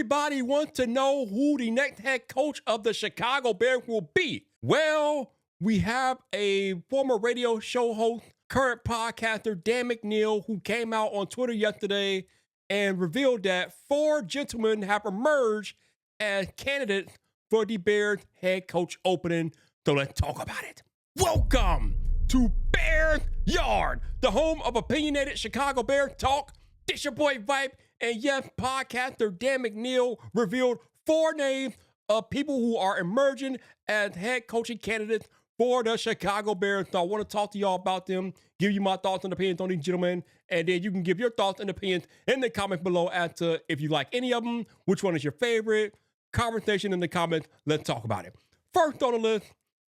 Everybody wants to know who the next head coach of the Chicago Bears will be. Well, we have a former radio show host, current podcaster, Dan McNeil, who came out on Twitter yesterday and revealed that 4 gentlemen have emerged as candidates for the Bears head coach opening. So let's talk about it. Welcome to Bears Yard, the home of opinionated Chicago Bears talk. This your boy Vibe, and yes, podcaster Dan McNeil revealed 4 names of people who are emerging as head coaching candidates for the Chicago Bears. So I want to talk to y'all about them, give you my thoughts and opinions on these gentlemen, and then you can give your thoughts and opinions in the comments below as to if you like any of them, which one is your favorite. Conversation in the comments. Let's talk about it. First on the list,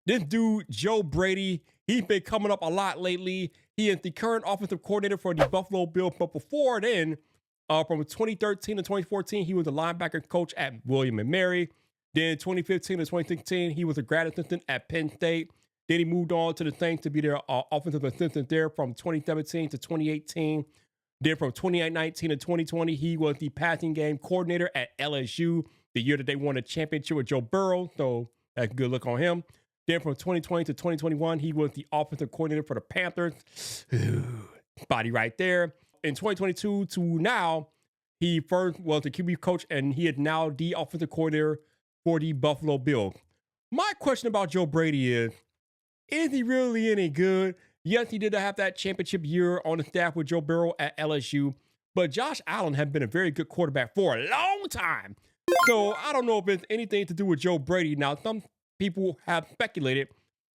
this dude, Joe Brady. He's been coming up a lot lately. He is the current offensive coordinator for the Buffalo Bills, but before then, from 2013 to 2014, he was a linebacker coach at William & Mary. Then 2015 to 2016, he was a grad assistant at Penn State. Then he moved on to the Saints to be their offensive assistant there from 2017 to 2018. Then from 2019 to 2020, he was the passing game coordinator at LSU, the year that they won a championship with Joe Burrow. So that's a good look on him. Then from 2020 to 2021, he was the offensive coordinator for the Panthers. Body right there. In 2022 to now, he first was the QB coach, and he is now the offensive coordinator for the Buffalo Bills. My question about Joe Brady is he really any good? Yes, he did have that championship year on the staff with Joe Burrow at LSU, but Josh Allen has been a very good quarterback for a long time. So I don't know if it's anything to do with Joe Brady. Now, some people have speculated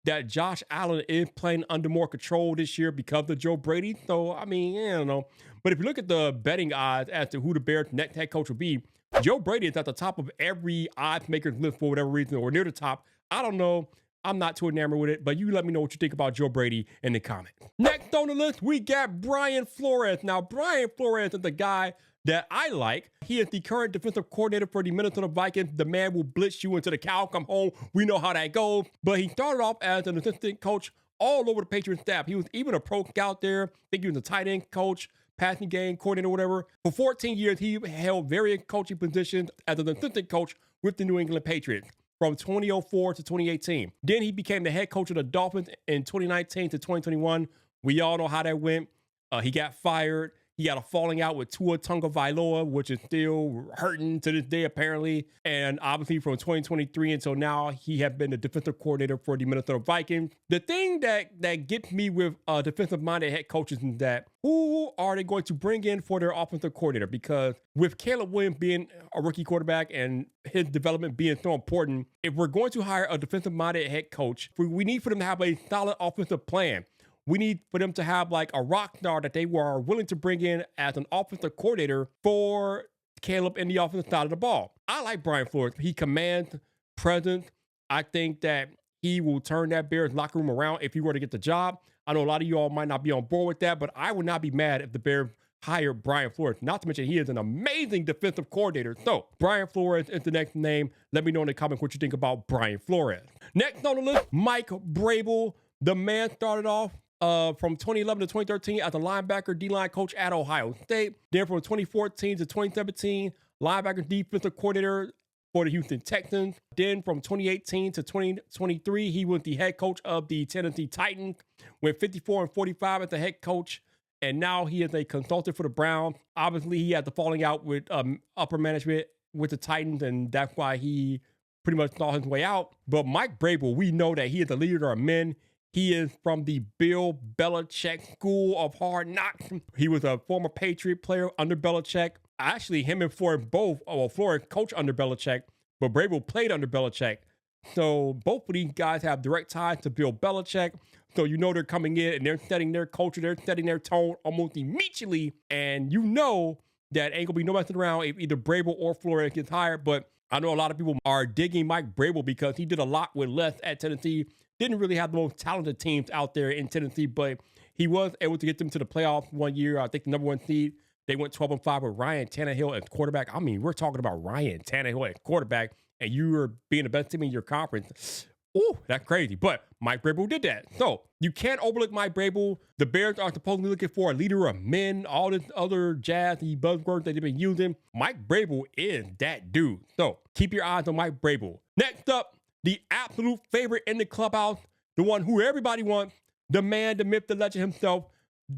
that Josh Allen is playing under more control this year because of Joe Brady. So, I mean, I don't know. But if you look at the betting odds as to who the Bears' next head coach will be, Joe Brady is at the top of every odds maker's list for whatever reason, or near the top. I don't know. I'm not too enamored with it, but you let me know what you think about Joe Brady in the comments. Next on the list, we got Brian Flores. Now, Brian Flores is the guy that I like. He is the current defensive coordinator for the Minnesota Vikings. The man will blitz you until the cow come home. We know how that goes. But he started off as an assistant coach all over the Patriots staff. He was even a pro scout there. I think he was a tight end coach, passing game coordinator, whatever. For 14 years, he held various coaching positions as an assistant coach with the New England Patriots from 2004 to 2018. Then he became the head coach of the Dolphins in 2019 to 2021. We all know how that went. He got fired. He had a falling out with Tua Tagovailoa, which is still hurting to this day, apparently. And obviously from 2023 until now, he has been the defensive coordinator for the Minnesota Vikings. The thing that gets me with defensive-minded head coaches is that who are they going to bring in for their offensive coordinator? Because with Caleb Williams being a rookie quarterback and his development being so important, if we're going to hire a defensive-minded head coach, we need for them to have a solid offensive plan. We need for them to have like a rock star that they were willing to bring in as an offensive coordinator for Caleb in the offensive side of the ball. I like Brian Flores. He commands presence. I think that he will turn that Bears locker room around if he were to get the job. I know a lot of you all might not be on board with that, but I would not be mad if the Bears hired Brian Flores. Not to mention he is an amazing defensive coordinator. So Brian Flores is the next name. Let me know in the comments what you think about Brian Flores. Next on the list, Mike Vrabel. The man started off from 2011 to 2013 as a linebacker D-line coach at Ohio State. Then from 2014 to 2017, linebacker defensive coordinator for the Houston Texans. Then from 2018 to 2023, he was the head coach of the Tennessee Titans. Went 54-45 as the head coach, and now he is a consultant for the Browns. Obviously, he had the falling out with upper management with the Titans, and that's why he pretty much saw his way out. But Mike Vrabel, we know that he is a leader of men. He is from the Bill Belichick School of Hard Knocks. He was a former Patriot player under Belichick. Actually, him and Flores Flores coached under Belichick, but Vrabel played under Belichick. So both of these guys have direct ties to Bill Belichick. So you know they're coming in and they're setting their culture, they're setting their tone almost immediately. And you know that ain't gonna be no messing around if either Vrabel or Flores gets hired. But I know a lot of people are digging Mike Vrabel because he did a lot with less at Tennessee. Didn't really have the most talented teams out there in Tennessee, but he was able to get them to the playoffs one year. I think the number 1 seed. They went 12-5 with Ryan Tannehill as quarterback. I mean, we're talking about Ryan Tannehill as quarterback, and you are being the best team in your conference. Ooh, that's crazy. But Mike Vrabel did that. So you can't overlook Mike Vrabel. The Bears are supposedly looking for a leader of men, all this other jazzy buzzwords that they've been using. Mike Vrabel is that dude. So keep your eyes on Mike Vrabel. Next up, the absolute favorite in the clubhouse, the one who everybody wants, the man, the myth, the legend himself,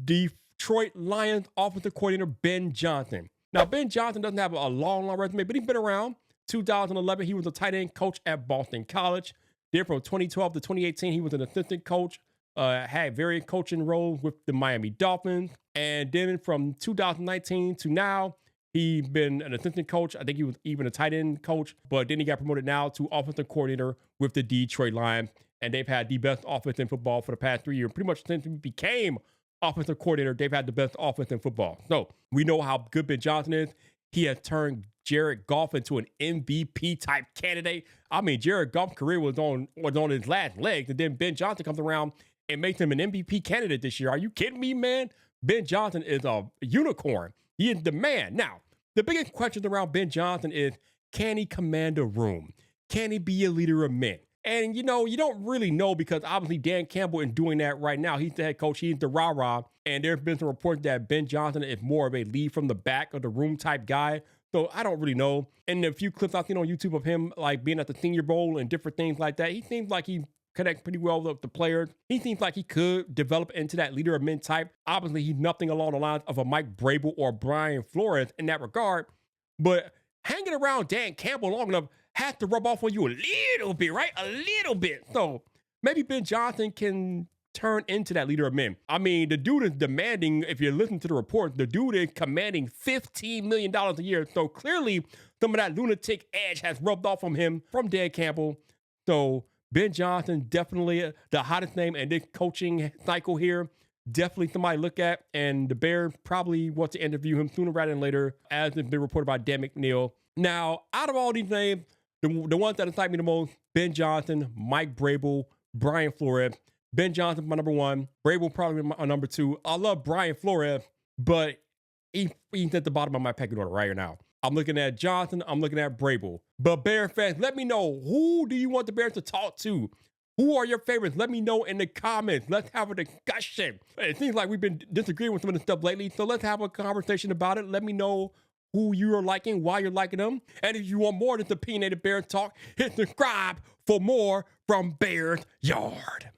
Detroit Lions offensive coordinator Ben Johnson. Now, Ben Johnson doesn't have a long resume, but he's been around. 2011, he was a tight end coach at Boston College. There from 2012 to 2018, he was an assistant coach, had various coaching roles with the Miami Dolphins. And then from 2019 to now, he's been an assistant coach. I think he was even a tight end coach, but then he got promoted now to offensive coordinator with the Detroit Lions. And they've had the best offense in football for the past 3 years. Pretty much since he became offensive coordinator, they've had the best offense in football. So we know how good Ben Johnson is. He has turned Jared Goff into an MVP type candidate. I mean, Jared Goff's career was on his last legs, and then Ben Johnson comes around and makes him an MVP candidate this year. Are you kidding me, man? Ben Johnson is a unicorn. He is the man. Now, the biggest question around Ben Johnson is, can he command a room? Can he be a leader of men? And, you know, you don't really know because obviously Dan Campbell is doing that right now. He's the head coach. He's the rah-rah. And there's been some reports that Ben Johnson is more of a lead from the back of the room type guy. So I don't really know. And a few clips I've seen on YouTube of him like being at the Senior Bowl and different things like that, he seems like he connects pretty well with the players. He seems like he could develop into that leader of men type. Obviously, he's nothing along the lines of a Mike Vrabel or Brian Flores in that regard. But hanging around Dan Campbell long enough has to rub off on you a little bit, right? A little bit. So maybe Ben Johnson can turn into that leader of men. I mean, the dude is demanding, if you listen to the report, the dude is commanding $15 million a year. So clearly, some of that lunatic edge has rubbed off from him, from Dan Campbell. So Ben Johnson, definitely the hottest name in this coaching cycle here. Definitely somebody to look at. And the Bears probably want to interview him sooner rather than later, as has been reported by Dan McNeil. Now, out of all these names, the ones that excite me the most, Ben Johnson, Mike Vrabel, Brian Flores. Ben Johnson, my number one. Vrabel probably my number two. I love Brian Flores, but he's at the bottom of my pecking order right now. I'm looking at Johnson. I'm looking at Vrabel. But Bear fans, let me know, who do you want the Bears to talk to? Who are your favorites? Let me know in the comments. Let's have a discussion. It seems like we've been disagreeing with some of the stuff lately, so let's have a conversation about it. Let me know who you're liking, why you're liking them. And if you want more of this opinionated Bears talk, hit subscribe for more from Bears Yard.